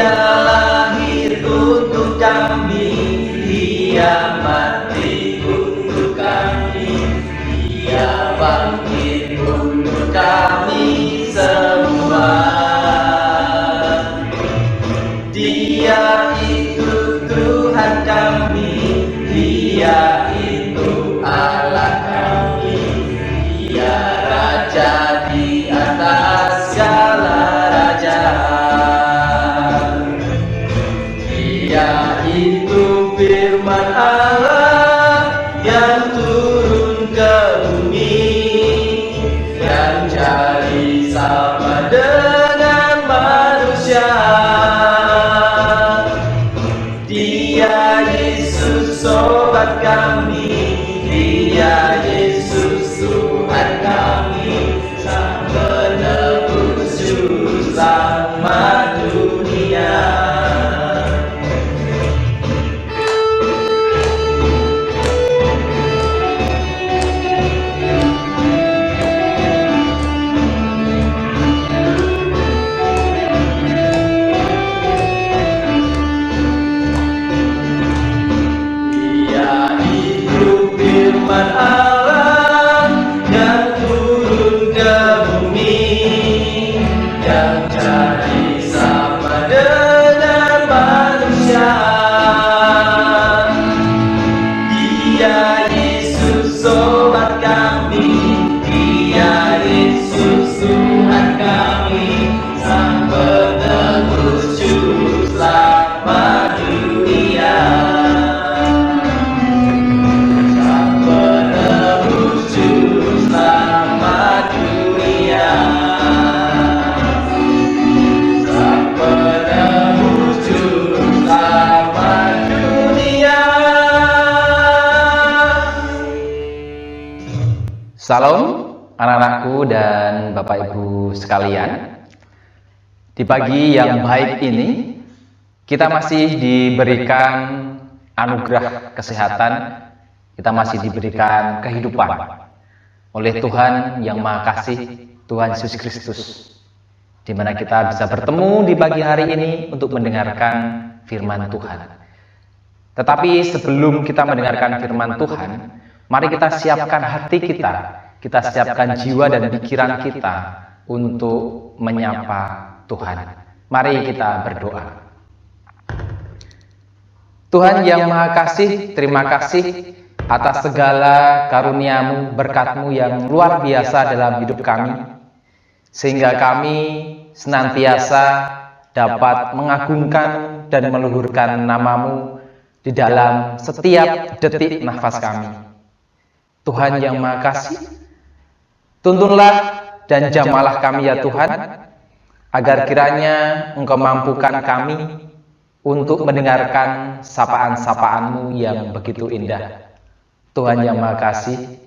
Dia lahir untuk kami, Dia mati untuk kami, Dia bangkit untuk kami semua. Dia itu Tuhan kami, Dia itu Allah kami, Dia Raja di atas segala raja. Dia itu firman Allah yang turun ke bumi, yang jadi sama dengan manusia. Dia Yesus sobat kami, Dia Yesus Tuhan kami, Sang Penebus juru selamat dunia. Firman Allah yang turun ke bumi, yang jadi sama dengan manusia. Dia Yesus sobat kami, Dia Yesus Tuhan kami, Sang Penebus juru selamat dunia. Salam anak-anakku dan Bapak Ibu sekalian. Di pagi yang baik ini, kita masih diberikan anugerah kesehatan, kita masih diberikan kehidupan oleh Tuhan yang Maha Kasih, Tuhan Yesus Kristus, di mana kita bisa bertemu di pagi hari ini untuk mendengarkan firman Tuhan. Tetapi sebelum kita mendengarkan firman Tuhan, mari kita siapkan hati kita siapkan jiwa dan pikiran kita untuk menyapa Tuhan. Mari kita berdoa. Tuhan yang Maha Kasih, terima kasih atas segala karunia-Mu, berkat-Mu yang luar biasa dalam hidup kami, sehingga kami senantiasa dapat mengagungkan dan meluhurkan nama-Mu di dalam setiap detik nafas kami. Tuhan yang Maha Kasih, tuntunlah dan jamalah kami ya Tuhan, agar kiranya Engkau mampukan kami untuk mendengarkan sapaan-sapaan-Mu yang begitu indah. Tuhan yang Maha Kasih,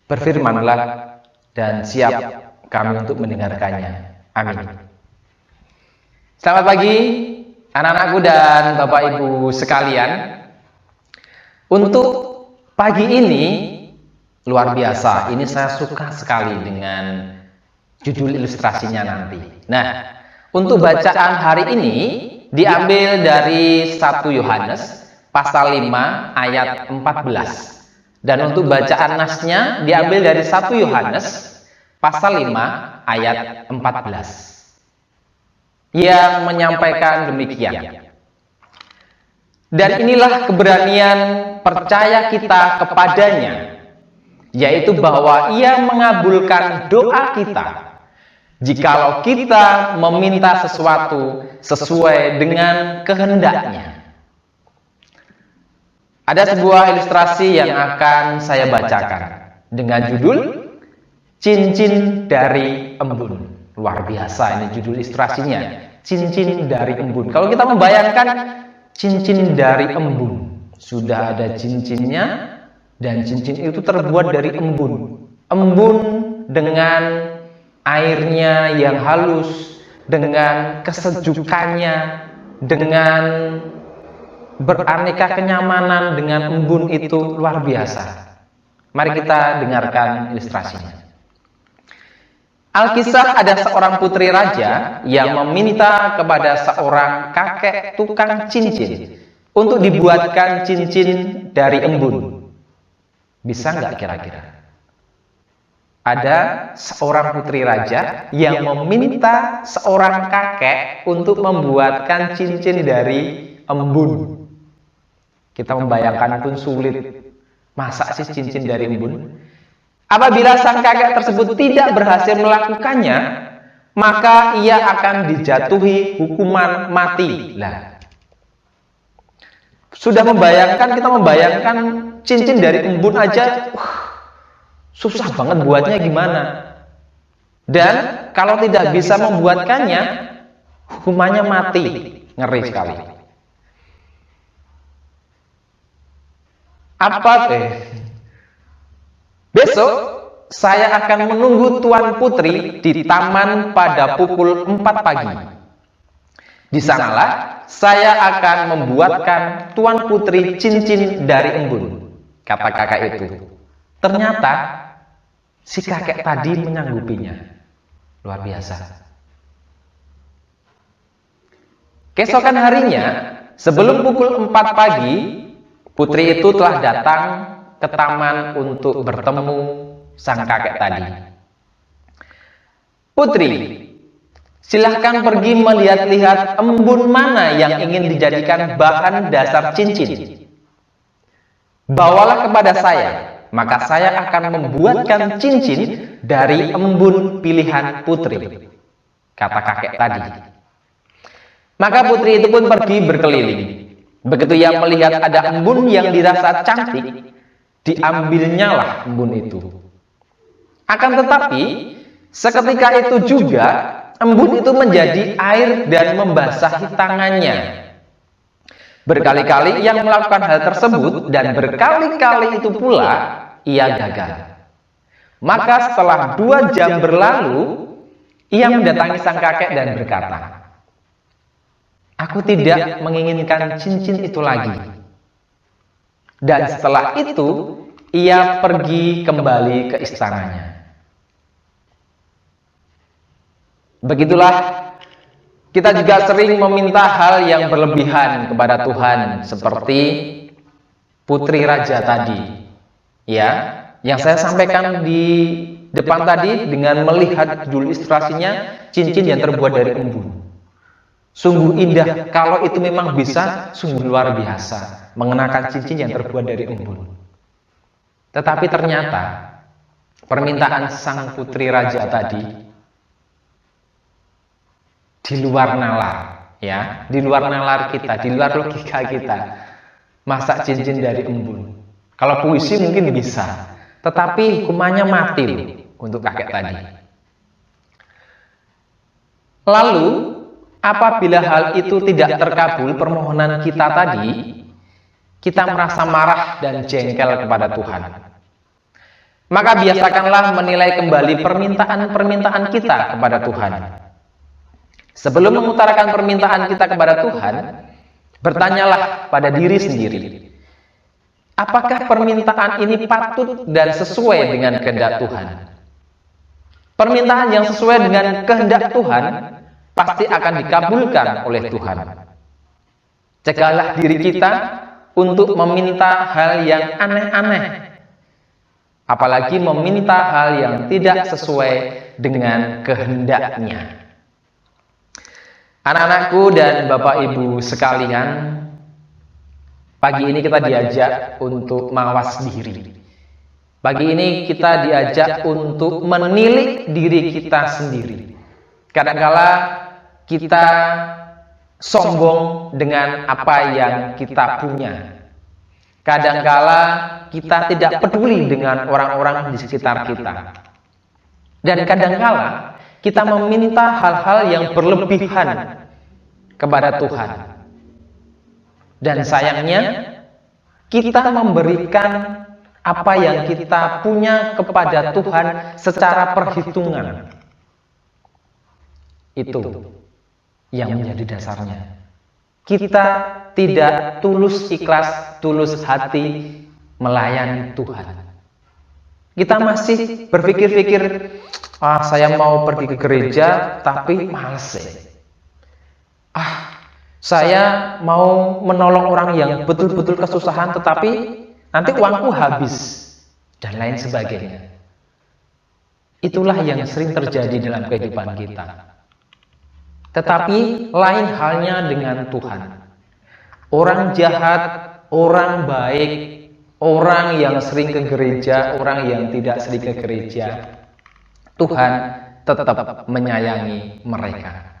berfirmanlah dan siap kami untuk mendengarkannya. Amin. Selamat pagi anak-anakku dan Bapak Ibu sekalian. Untuk pagi ini luar biasa, ini saya suka sekali dengan judul ilustrasinya nanti. Nah, untuk bacaan hari ini diambil dari 1 Yohanes pasal 5 ayat 14. Dan untuk bacaan nasnya diambil dari 1 Yohanes pasal 5 ayat 14. Yang menyampaikan demikian. Dan inilah keberanian percaya kita kepadanya, yaitu bahwa Ia mengabulkan doa kita jikalau kita meminta sesuatu sesuai dengan kehendak-Nya. Ada sebuah ilustrasi yang akan saya bacakan dengan judul Cincin dari Embun. Luar biasa ini judul ilustrasinya, cincin dari embun. Kalau kita membayangkan cincin dari embun, sudah ada cincinnya, dan cincin itu terbuat dari embun. Embun dengan airnya yang halus, dengan kesejukannya, dengan beraneka kenyamanan dengan embun itu luar biasa. Mari kita dengarkan ilustrasinya. Alkisah ada seorang putri raja yang meminta kepada seorang kakek tukang cincin untuk dibuatkan cincin dari embun. Bisa nggak kira-kira? Ada seorang putri raja yang meminta seorang kakek untuk membuatkan cincin dari embun. Kita membayangkan pun sulit. Masa sih cincin dari embun? Apabila sang kakek tersebut tidak berhasil melakukannya, maka ia akan dijatuhi hukuman mati. Lah, sudah membayangkan, kita membayangkan cincin dari embun aja, susah banget buatnya gimana. Dan kalau tidak bisa membuatkannya, hukumannya mati. Ngeri sekali. Besok saya akan menunggu Tuan Putri di taman pada pukul 4 pagi. Di sanalah saya akan membuatkan Tuan Putri cincin dari embun, kata kakak itu. Ternyata si kakek tadi menyanggupinya. Luar biasa. Keesokan harinya, sebelum pukul 4 pagi, putri itu telah datang ke taman untuk bertemu sang kakek tadi. Putri, silahkan pergi melihat-lihat embun mana yang ingin dijadikan bahan dasar cincin. Bawalah kepada saya, maka saya akan membuatkan cincin dari embun pilihan putri, kata kakek tadi. Maka putri itu pun pergi berkeliling. Begitu ia melihat ada embun yang dirasa cantik, diambilnyalah embun itu. Akan tetapi, seketika itu juga embun itu menjadi air dan membasahi tangannya. Berkali-kali ia melakukan hal tersebut dan berkali-kali itu pula ia gagal. Maka setelah 2 jam berlalu, ia mendatangi sang kakek dan berkata, "Aku tidak menginginkan cincin itu lagi." Dan setelah itu, ia pergi kembali ke istananya. Begitulah, kita juga sering meminta hal yang berlebihan kepada Tuhan, seperti putri raja tadi. Ya, yang saya sampaikan di depan tadi dengan melihat judul ilustrasinya, cincin yang terbuat dari embun. Sungguh indah, kalau itu memang bisa, sungguh luar biasa, mengenakan cincin yang terbuat dari embun. Tetapi ternyata, permintaan sang putri raja tadi, di luar nalar, ya, di luar nalar kita, di luar logika kita. Masa cincin dari embun? Kalau puisi mungkin bisa, tetapi hukumannya mati untuk kakek tadi. Lalu, apabila hal itu tidak terkabul permohonan kita tadi, kita merasa marah dan jengkel kepada Tuhan. Maka biasakanlah menilai kembali permintaan-permintaan kita kepada Tuhan. Sebelum mengutarakan permintaan kita kepada Tuhan, bertanyalah pada diri sendiri, apakah permintaan ini patut dan sesuai dengan kehendak Tuhan? Permintaan yang sesuai dengan kehendak Tuhan pasti akan dikabulkan oleh Tuhan. Cegahlah diri kita untuk meminta hal yang aneh-aneh, apalagi meminta hal yang tidak sesuai dengan kehendaknya. Anak-anakku dan Bapak Ibu sekalian, pagi ini kita diajak untuk mawas diri. Pagi ini kita diajak untuk menilik diri kita sendiri. Kadang-kala kita sombong dengan apa yang kita punya. Kadang-kala kita tidak peduli dengan orang-orang di sekitar kita. Dan kadang-kala kita meminta hal-hal yang berlebihan kepada Tuhan. Dan sayangnya, kita memberikan apa yang kita punya kepada Tuhan secara perhitungan. Itu yang menjadi dasarnya. Kita tidak tulus ikhlas, tulus hati melayani Tuhan. Kita masih berpikir-pikir, saya mau pergi ke gereja tapi males ya. Saya mau menolong orang yang betul-betul kesusahan tetapi nanti uangku habis dan lain sebagainya. Itulah yang sering terjadi dalam kehidupan kita. Tetapi lain halnya dengan Tuhan. Orang jahat, orang baik, orang yang sering ke gereja, orang yang tidak sering ke gereja, Tuhan tetap menyayangi mereka.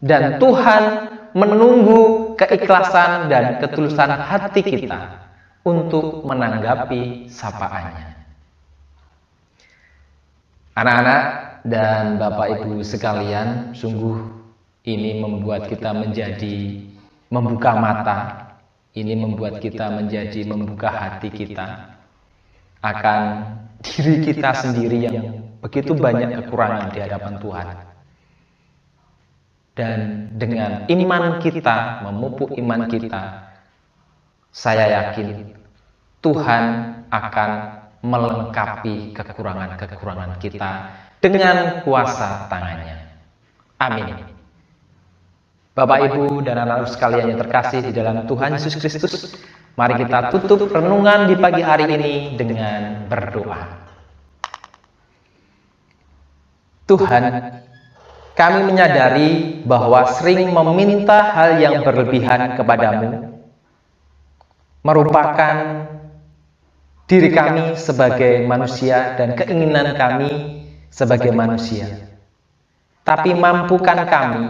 Dan Tuhan menunggu keikhlasan dan ketulusan hati kita untuk menanggapi sapaannya. Anak-anak dan Bapak Ibu sekalian, sungguh ini membuat kita menjadi membuka mata, ini membuat kita menjadi membuka hati kita akan diri kita sendiri yang begitu banyak kekurangan di hadapan Tuhan. Dan dengan iman kita, memupuk iman kita, saya yakin Tuhan akan melengkapi kekurangan-kekurangan kita dengan kuasa tangannya. Amin. Bapak, Ibu, dan anak-anak sekalian yang terkasih di dalam Tuhan Yesus Kristus, mari kita tutup renungan di pagi hari ini dengan berdoa. Tuhan, kami menyadari bahwa sering meminta hal yang berlebihan kepadamu merupakan diri kami sebagai manusia dan keinginan kami sebagai manusia. Tapi mampukan kami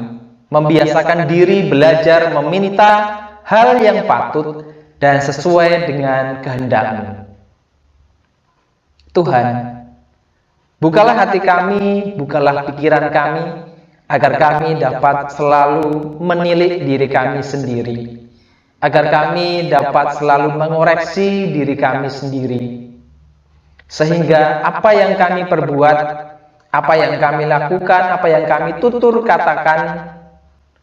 membiasakan diri belajar meminta hal yang patut dan sesuai dengan kehendak-Mu. Tuhan, bukalah hati kami, bukalah pikiran kami, agar kami dapat selalu menilik diri kami sendiri, agar kami dapat selalu mengoreksi diri kami sendiri, sehingga apa yang kami perbuat, apa yang kami lakukan, apa yang kami tutur katakan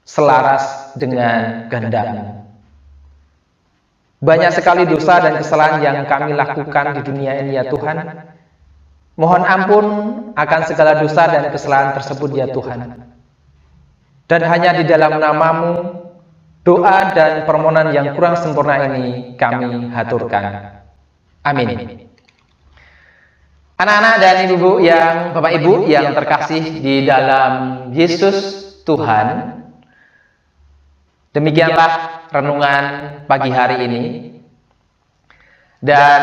selaras dengan kehendak-Mu. Banyak sekali dosa dan kesalahan yang kami lakukan di dunia ini ya Tuhan. Mohon ampun akan segala dosa dan kesalahan tersebut ya Tuhan. Dan hanya di dalam nama-Mu, doa dan permohonan yang kurang sempurna ini kami haturkan. Amin. Anak-anak dan ibu-ibu yang Bapak Ibu yang terkasih di dalam Yesus Tuhan, demikianlah renungan pagi hari ini. Dan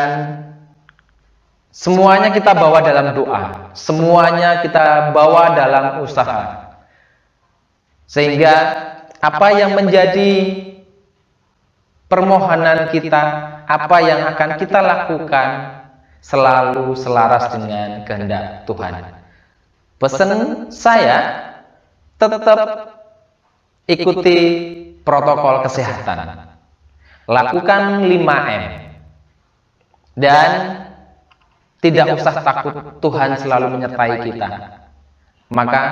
semuanya kita bawa dalam doa, semuanya kita bawa dalam usaha. Sehingga apa yang menjadi permohonan kita, apa yang akan kita lakukan selalu selaras dengan kehendak Tuhan. Pesan saya, tetap ikuti protokol kesehatan. Lakukan 5M. Dan tidak usah takut, Tuhan selalu menyertai kita. Maka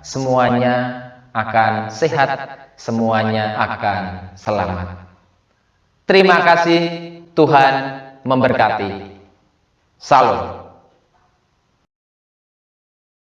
semuanya akan sehat, semuanya akan selamat. Terima kasih, Tuhan memberkati. Salam.